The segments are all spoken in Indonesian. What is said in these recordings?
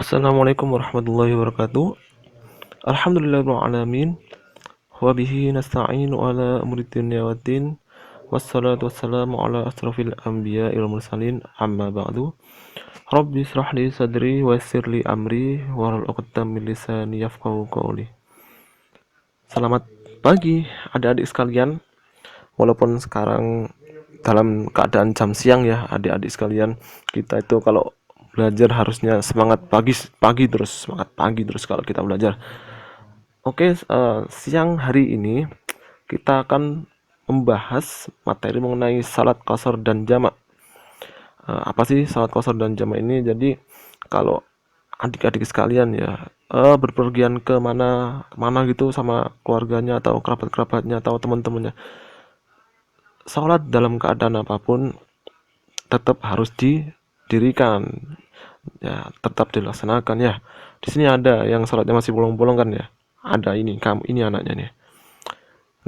Assalamualaikum warahmatullahi wabarakatuh. Alhamdulillahirabbil alamin wa bihi nasta'inu ala umuri dunya waddin. Wassalatu wassalamu ala asrofil anbiya'i wal mursalin amma ba'du. Rabbi israh li sadri wa yassir li amri wahlul 'uqdatam min lisani yafqahu qawli. Selamat pagi adik-adik sekalian. Walaupun sekarang dalam keadaan jam siang ya adik-adik sekalian, kita itu kalau belajar harusnya semangat pagi terus, semangat pagi terus kalau kita belajar. Oke, siang hari ini kita akan membahas materi mengenai salat qashar dan jamak. Apa sih salat qashar dan jamak ini? Jadi kalau adik-adik sekalian ya berpergian ke mana gitu sama keluarganya atau kerabat-kerabatnya atau teman-temannya, salat dalam keadaan apapun tetap harus didirikan ya, tetap dilaksanakan ya. Di sini ada yang salatnya masih bolong-bolong kan ya, ada ini kamu ini anaknya nih,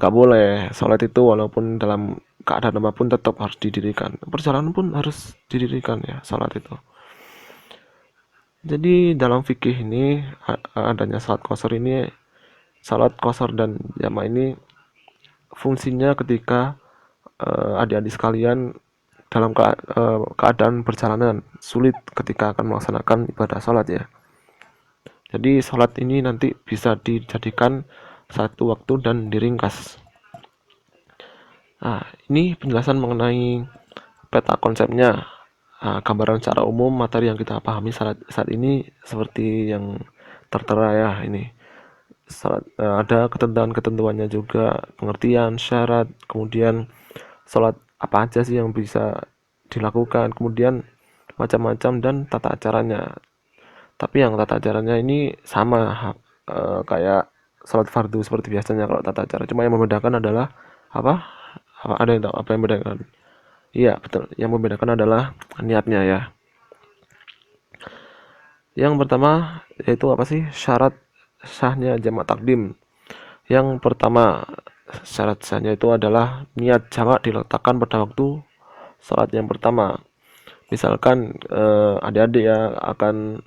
nggak boleh salat itu walaupun dalam keadaan apapun tetap harus didirikan, perjalanan pun harus didirikan ya salat itu. Jadi dalam fikih ini adanya salat qashar ini, salat qashar dan jamak ini fungsinya ketika adik-adik sekalian dalam keadaan perjalanan sulit ketika akan melaksanakan ibadah salat ya. Jadi salat ini nanti bisa dijadikan satu waktu dan diringkas. Nah, ini penjelasan mengenai peta konsepnya. Nah, gambaran secara umum materi yang kita pahami saat ini seperti yang tertera ya ini. Salat, ada ketentuan-ketentuannya juga, pengertian, syarat, kemudian salat apa aja sih yang bisa dilakukan, kemudian macam-macam dan tata acaranya. Tapi yang tata acaranya ini sama kayak salat fardu seperti biasanya kalau tata acara. Cuma yang membedakan adalah apa? Ada yang tahu apa yang membedakan? Iya, betul. Yang membedakan adalah niatnya ya. Yang pertama yaitu apa sih? Syarat sahnya jamak takdim. Yang pertama, syarat sahnya itu adalah niat jamak diletakkan pada waktu salat yang pertama. Misalkan adik-adik ya akan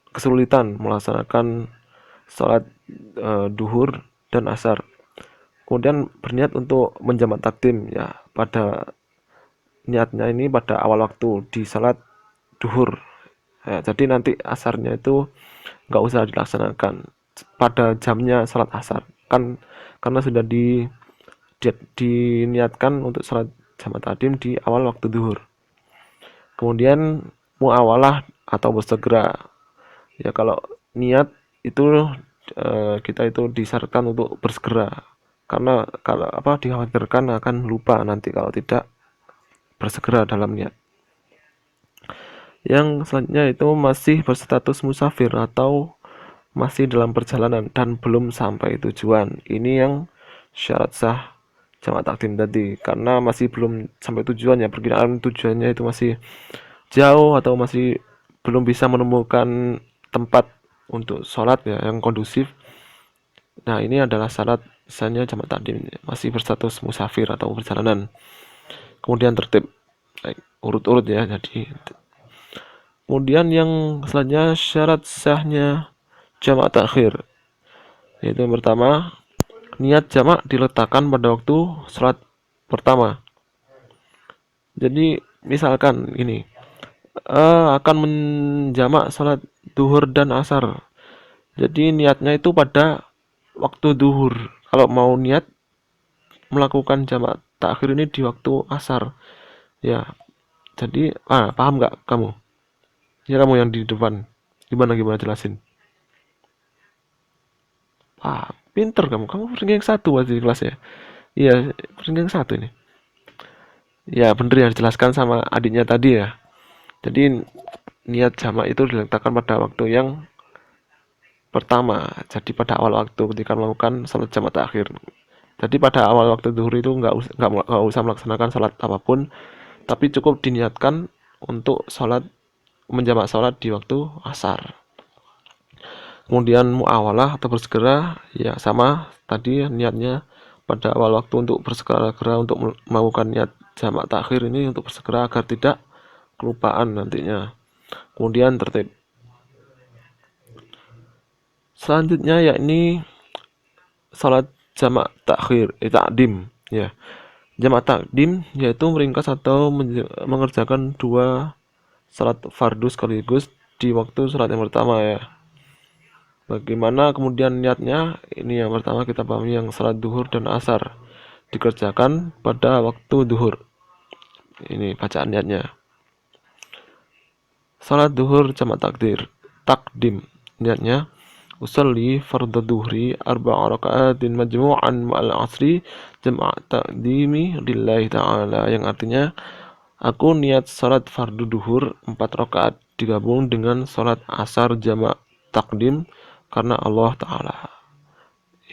kesulitan melaksanakan salat duhur dan asar. Kemudian berniat untuk menjamak takdim ya, pada niatnya ini pada awal waktu di salat duhur. Ya, jadi nanti asarnya itu nggak usah dilaksanakan pada jamnya salat asar kan, karena sudah diniatkan untuk salat jamak takdim di awal waktu duhur. Kemudian muawalah atau bersegera ya, kalau niat itu kita itu disyaratkan untuk bersegera, karena kalau apa dikhawatirkan akan lupa nanti kalau tidak bersegera dalam niat. Yang selanjutnya itu masih berstatus musafir atau masih dalam perjalanan dan belum sampai tujuan. Ini yang syarat sah jamak takdim tadi, karena masih belum sampai tujuan ya, perkiraan tujuannya itu masih jauh atau masih belum bisa menemukan tempat untuk sholat ya yang kondusif. Nah, ini adalah syarat misalnya jamak takdim, masih berstatus musafir atau perjalanan. Kemudian tertib, urut-urut ya. Jadi kemudian yang selanjutnya syarat sahnya jamak takhir, yaitu yang pertama, niat jamak diletakkan pada waktu sholat pertama. Jadi misalkan ini akan menjamak sholat duhur dan asar, jadi niatnya itu pada waktu duhur. Kalau mau niat melakukan jamak takhir ini di waktu asar ya. Jadi paham nggak kamu ya, kamu yang di depan, gimana gimana jelasin? Pinter kamu ranking satu pasti di kelas ya. Iya, ranking satu ini. Ya bener yang dijelaskan sama adiknya tadi ya. Jadi niat jamak itu diletakkan pada waktu yang pertama, jadi pada awal waktu ketika melakukan salat jamak takhir. Jadi pada awal waktu zuhur itu nggak usah melaksanakan salat apapun, tapi cukup diniatkan untuk salat, menjamak salat di waktu asar. Kemudian muawalah atau bersegera ya, sama tadi niatnya pada awal waktu untuk bersegera untuk melakukan niat jamak takhir ini, untuk bersegera agar tidak kelupaan nantinya. Kemudian tertib. Selanjutnya yakni salat jamak takhir, takdim ya. Jamak takdim yaitu meringkas atau mengerjakan dua salat fardu sekaligus di waktu salat yang pertama ya. Bagaimana kemudian niatnya? Ini yang pertama kita pahami, yang salat duhur dan asar dikerjakan pada waktu duhur. Ini bacaan niatnya. Salat duhur jamak takdim niatnya usolli fardhu duhri arba'a raka'atin majmu'an ma'al asri jamak takdimi lillahi ta'ala, yang artinya aku niat salat fardu duhur 4 rakaat digabung dengan salat asar jamak takdim karena Allah Ta'ala.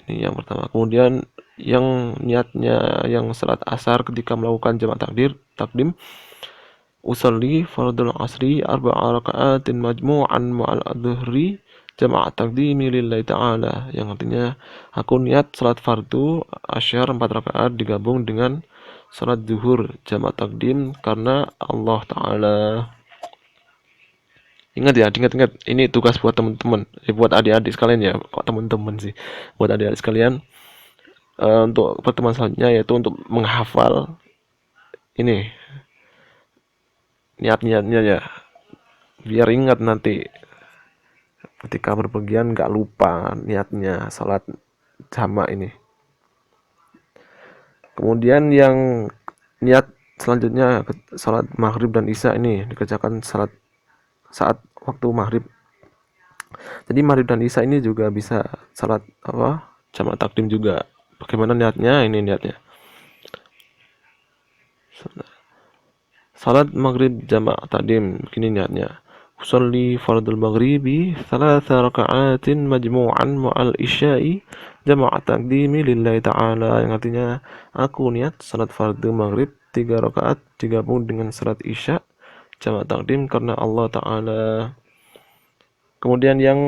Ini yang pertama. Kemudian yang niatnya yang salat asar ketika melakukan jamak takdim usolli fardul asri arba'a raka'atin majmu'an ma'al adhri jamaah takdimi lillahi ta'ala, yang artinya aku niat salat fardu asyar 4 rakaat digabung dengan salat zuhur jamaah takdim karena Allah Ta'ala. Ingat ya, ingat-ingat, ini tugas buat teman-teman, buat adik-adik sekalian ya, kok teman-teman sih, buat adik-adik sekalian. Untuk pertemuan selanjutnya yaitu untuk menghafal ini niat-niatnya ya, biar ingat nanti ketika berpergian nggak lupa niatnya salat jamak ini. Kemudian yang niat selanjutnya salat maghrib dan isya ini dikerjakan saat waktu maghrib. Jadi maghrib dan isya ini juga bisa salat jamak takdim juga. Bagaimana niatnya? Ini niatnya. Salat maghrib jamak takdim, begini niatnya. Usolli fardul maghribi thalatha raka'atin majmu'an ma'al isya'i jama'a takdimi lillahi ta'ala, yang artinya aku niat salat fardu maghrib 3 rakaat digabung dengan salat isya jama'a takdim karena Allah Ta'ala. Kemudian yang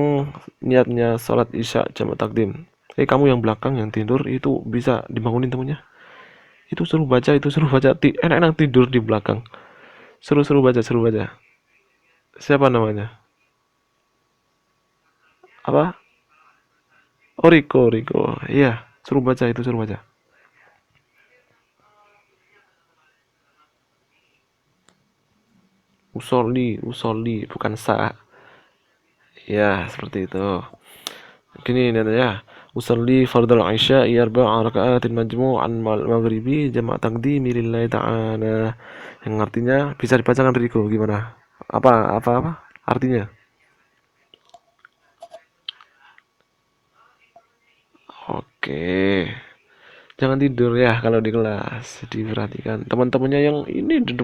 niatnya salat isya jama'a takdim, kamu yang belakang yang tidur itu bisa dibangunin temennya, itu suruh baca, enak-enak tidur di belakang, suruh baca. Siapa namanya? Apa? Oh, Riko. Iya, suruh baca, itu suruh baca. Usolli, bukan sa. Ya, seperti itu. Gini ya. Usolli fardal isya arba'a raka'atin majmu'an mal maghribi jama' taqdimi lillahi ta'ala. Yang artinya bisa dibacakan Riko, gimana? Apa artinya? Oke. Jangan tidur ya kalau di kelas. Diperhatikan. Teman-temannya yang ini di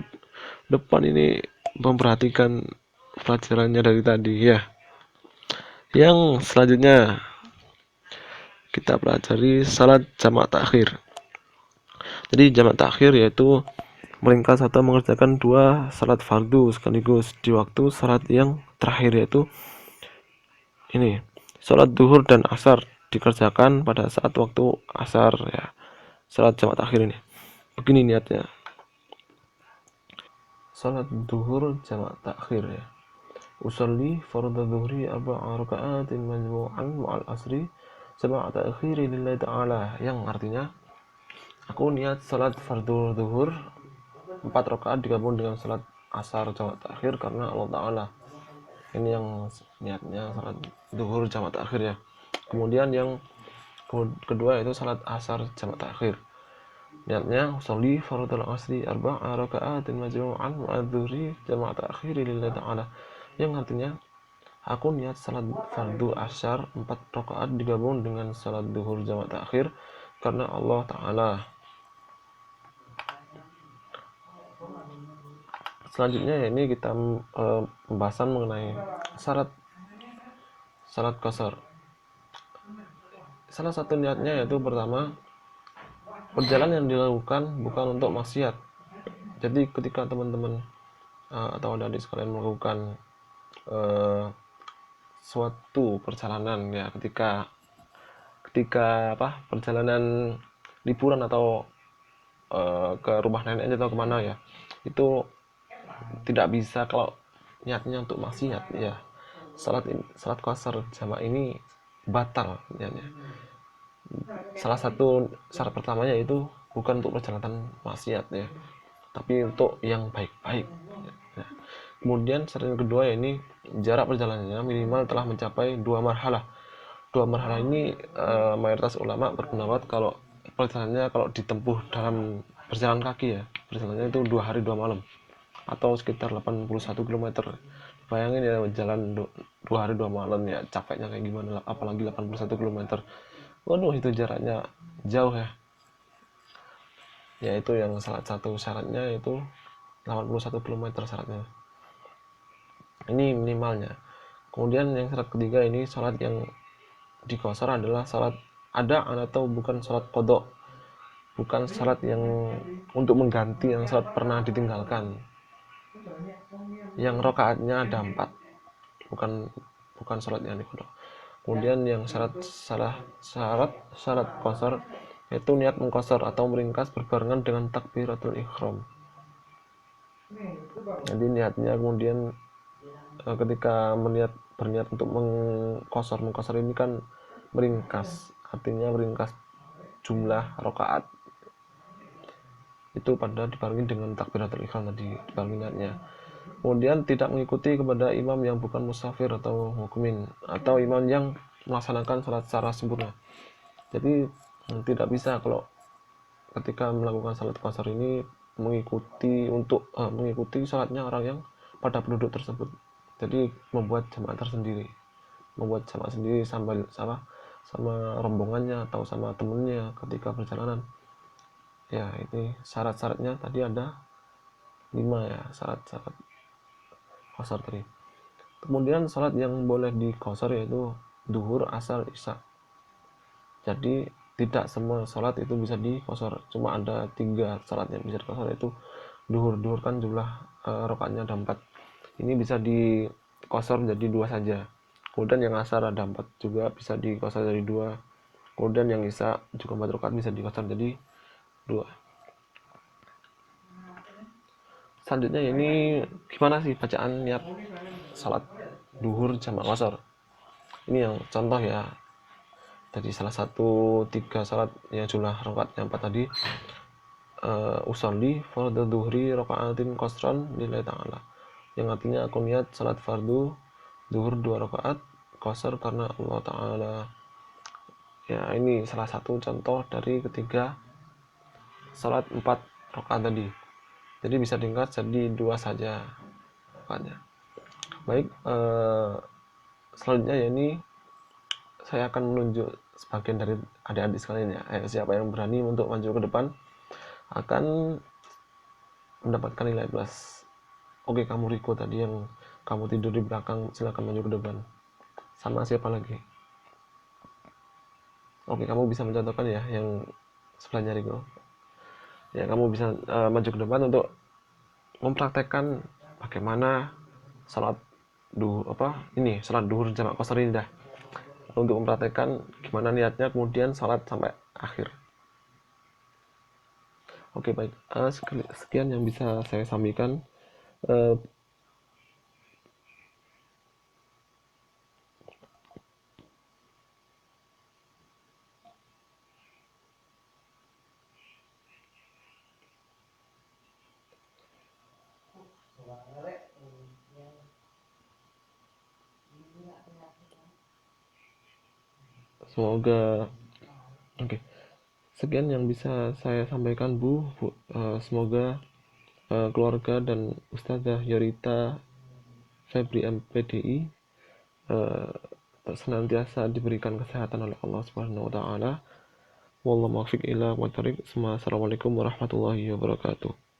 depan ini memperhatikan pelajarannya dari tadi ya. Yang selanjutnya kita pelajari salat jamak takhir. Jadi jamak takhir yaitu meringkas atau mengerjakan dua salat fardu sekaligus di waktu salat yang terakhir, yaitu ini salat duhur dan asar dikerjakan pada saat waktu asar ya. Salat jamak takhir ini begini niatnya. Salat duhur jamak takhir ya. Usolli fardhu dhuhri arba'a raka'atin majmu'an ma'al asri jama'a ta'khiri lillahi ta'ala, yang artinya aku niat salat fardu zuhur 4 rakaat digabung dengan salat asar jamak takhir karena Allah Ta'ala. Ini yang niatnya salat zuhur jamak takhir ya. Kemudian yang kedua yaitu salat asar jamak takhir. Niatnya sholli fardhu asri arba'a raka'atin majmu'an ma'al zuhri jamak takhir lillahi ta'ala, yang artinya aku niat salat fardu asyar 4 rakaat digabung dengan salat duhur jamak takhir karena Allah Ta'ala. Selanjutnya ini kita pembahasan mengenai syarat salat qasar. Salah satu niatnya yaitu pertama, perjalanan yang dilakukan bukan untuk maksiat. Jadi ketika teman-teman atau adik-adik sekalian melakukan suatu perjalanan ya, ketika perjalanan liburan atau ke rumah neneknya atau kemana ya, itu tidak bisa kalau niatnya untuk maksiat, ya salat qasar jamak ini batal niatnya. Salah satu syarat pertamanya itu bukan untuk perjalanan maksiat ya, tapi untuk yang baik-baik. Nah, kemudian syarat yang kedua ya, ini jarak perjalanannya minimal telah mencapai 2 marhalah. 2 marhalah ini mayoritas ulama berpendapat kalau perjalanannya kalau ditempuh dalam berjalan kaki ya, perjalanannya itu 2 hari 2 malam atau sekitar 81 km. Bayangin ya, jalan 2 hari 2 malam ya, capeknya kayak gimana, apalagi 81 km. Waduh, itu jaraknya jauh ya. Ya itu yang salah satu syaratnya, itu 81 km syaratnya. Ini minimalnya. Kemudian yang syarat ketiga ini, salat yang dikosor adalah salat ada atau bukan salat kodok, bukan salat yang untuk mengganti yang salat pernah ditinggalkan, yang rokaatnya ada 4, bukan bukan salat yang dikodok. Kemudian yang syarat kosor yaitu niat mengkosor atau meringkas berbarengan dengan takbiratul ihram. Jadi niatnya kemudian ketika berniat untuk mengkosor ini kan meringkas, artinya meringkas jumlah rakaat itu pada dibarengi dengan takbiratul ihram tadi, dibarengi niatnya. Kemudian tidak mengikuti kepada imam yang bukan musafir atau mukmin, atau imam yang melaksanakan salat secara sempurna. Jadi tidak bisa kalau ketika melakukan salat qasar ini mengikuti salatnya orang yang pada penduduk tersebut. Jadi membuat jamaah tersendiri, membuat jamaah sendiri sama rombongannya atau sama temennya ketika perjalanan. Ya, ini syarat-syaratnya tadi ada 5 ya, syarat-syarat qasar tadi. Kemudian salat yang boleh dikosor yaitu duhur, asar, isya. Jadi tidak semua salat itu bisa dikosor, cuma ada 3 salat yang bisa dikosor, yaitu duhur. Duhur kan jumlah rakaatnya ada 4, ini bisa dikosor menjadi 2 saja. Kemudian yang asar ada 4 juga, bisa dikosor jadi 2. Kemudian yang isya juga 4 rakaat, bisa dikosor jadi 2. Selanjutnya ini gimana sih bacaan niat salat duhur jamak qasar. Ini yang contoh ya, dari salah satu 3 salat yang jumlah rakaatnya 4 tadi. Usolli fardhu duhri rakaatin qasran lillahi ta'ala, yang artinya aku niat salat fardu duhur 2 rakaat qasar karena Allah Ta'ala. Ya, ini salah satu contoh dari ketiga salat 4 rakaat tadi. Jadi bisa diingkat jadi 2 saja rakaatnya. Baik, selanjutnya ya, ini saya akan menunjuk sebagian dari adik-adik sekalian ya. Siapa yang berani untuk maju ke depan akan mendapatkan nilai plus. Oke, kamu Riko tadi yang kamu tidur di belakang, silakan maju ke depan. Sama siapa lagi? Oke, kamu bisa mencontohkan ya yang sebelahnya Riko. Ya, kamu bisa maju ke depan untuk mempraktekkan bagaimana salat salat duhur jamak qasar ini dah. Untuk mempraktekkan gimana niatnya, kemudian salat sampai akhir. Oke, baik. Sekian yang bisa saya sampaikan. Semoga oke. Sekian yang bisa saya sampaikan, Bu. Semoga keluarga dan Ustazah Yorita Febri MPDI senantiasa diberikan kesehatan oleh Allah Subhanahu wa taala. Wallahu muwaffiq ila aqwamit thoriq. Assalamualaikum warahmatullahi wabarakatuh.